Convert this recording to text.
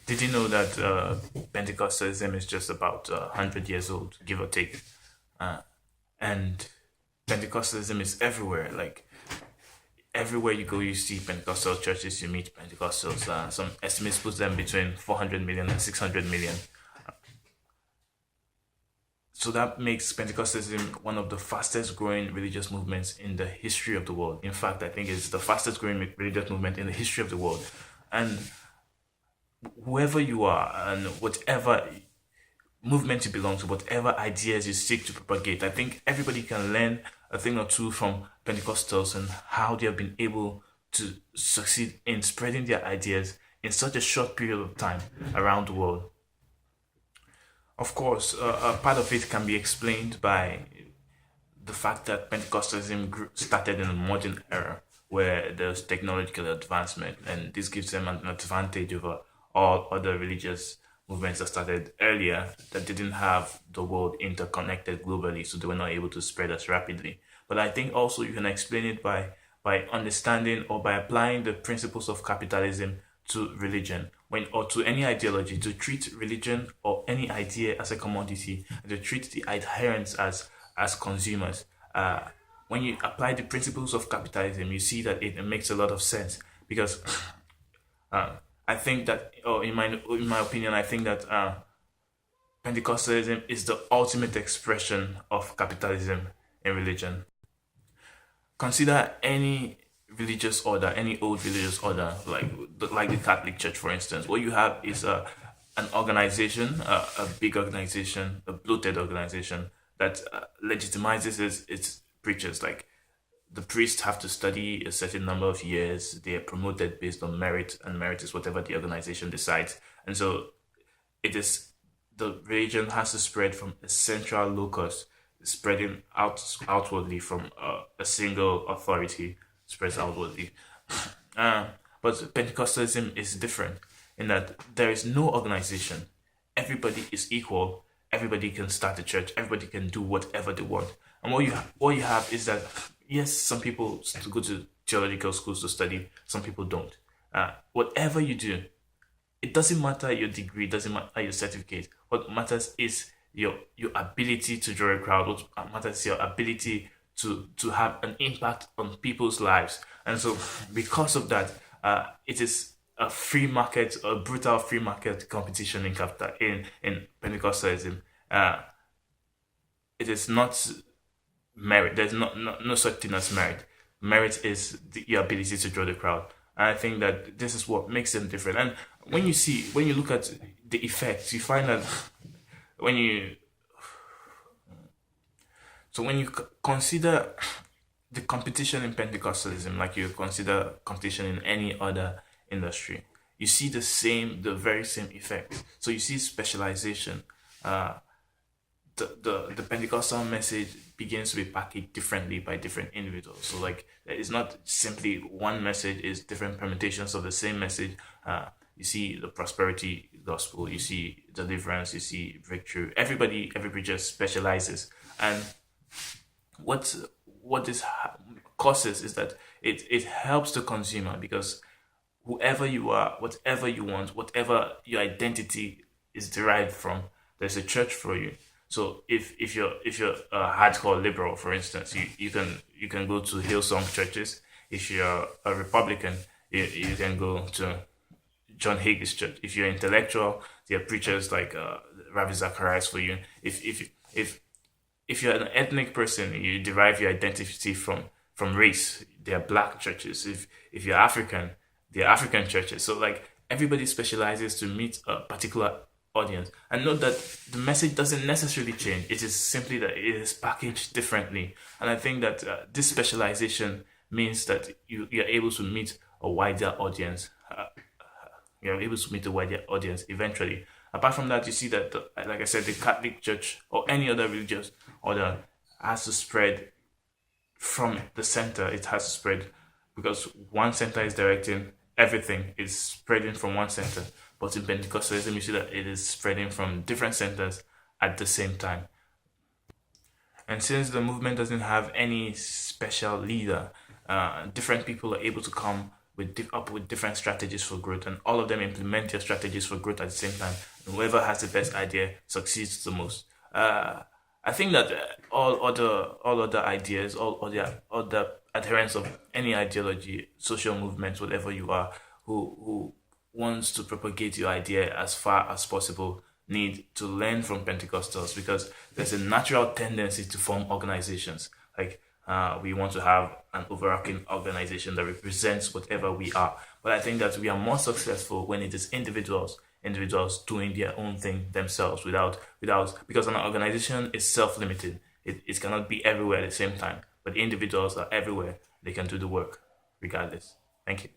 Did you know that Pentecostalism is just about 100 years old, give or take? Uh, and Pentecostalism is everywhere. Like everywhere you go, you see Pentecostal churches, you meet Pentecostals. Some estimates put them between 400 million and 600 million. So that makes Pentecostalism one of the fastest growing religious movements in the history of the world. In fact, I think it's the fastest growing religious movement in the history of the world. And whoever you are and whatever movement you belong to, whatever ideas you seek to propagate, I think everybody can learn a thing or two from Pentecostals and how they have been able to succeed in spreading their ideas in such a short period of time around the world. Of course, a part of it can be explained by the fact that Pentecostalism started in a modern era where there's technological advancement, and this gives them an advantage over all other religious movements that started earlier that didn't have the world interconnected globally, so they were not able to spread as rapidly. But I think also you can explain it by understanding or by applying the principles of capitalism to religion when or to any ideology, to treat religion or any idea as a commodity, and to treat the adherents as consumers. When you apply the principles of capitalism, you see that it makes a lot of sense because uh, I think that, or in my opinion, I think that Pentecostalism is the ultimate expression of capitalism in religion. Consider any religious order, any old religious order, like the Catholic Church, for instance. What you have is an organization, a big organization, a bloated organization that legitimizes its preachers. Like the priests have to study a certain number of years. They are promoted based on merit, and merit is whatever the organization decides. And so it is the religion has to spread from a central locus, spreading outwardly from a single authority, spreads outwardly. Uh, but Pentecostalism is different in that there is no organization. Everybody is equal. Everybody can start a church. Everybody can do whatever they want. And what you have is that yes, some people go to theological schools to study. Some people don't. Whatever you do, it doesn't matter your degree. It doesn't matter your certificate. What matters is your ability to draw a crowd. What matters is your ability to have an impact on people's lives. And so because of that, it is a free market, a brutal free market competition in Pentecostalism. Uh, it is not merit. There's no such thing as merit. Merit is your ability to draw the crowd. And I think that this is what makes them different. And when you look at the effects, you find that when you consider the competition in Pentecostalism, like you consider competition in any other industry, you see the very same effect. So you see specialization. The Pentecostal message begins to be packaged differently by different individuals. So like it's not simply one message; it's different permutations of the same message. You see the prosperity gospel, you see deliverance, you see breakthrough. Every preacher specializes, and what this causes is that it helps the consumer because whoever you are, whatever you want, whatever your identity is derived from, there's a church for you. So if you're a hardcore liberal, for instance, you can go to Hillsong churches. If you're a Republican, you can go to John Hagee's church. If you're intellectual, there are preachers like Ravi Zacharias for you. If you're an ethnic person, you derive your identity from race. There are black churches. If you're African, there are African churches. So like everybody specializes to meet a particular audience. And note that the message doesn't necessarily change. It is simply that it is packaged differently. And I think that this specialization means that you're able to meet a wider audience. You're able to meet a wider audience eventually. Apart from that, you see that, like I said, the Catholic Church or any other religious order has to spread from the center. It has to spread because one center is directing everything. It's spreading from one center. But in Pentecostalism, you see that it is spreading from different centers at the same time. And since the movement doesn't have any special leader, different people are able to come up with different strategies for growth, and all of them implement their strategies for growth at the same time. And whoever has the best idea succeeds the most. I think that all other ideas, all the adherents of any ideology, social movements, whatever you are, who wants to propagate your idea as far as possible, need to learn from Pentecostals, because there's a natural tendency to form organizations. Like we want to have an overarching organization that represents whatever we are. But I think that we are more successful when it is individuals doing their own thing themselves without because an organization is self-limited. It cannot be everywhere at the same time. But individuals are everywhere. They can do the work regardless. Thank you.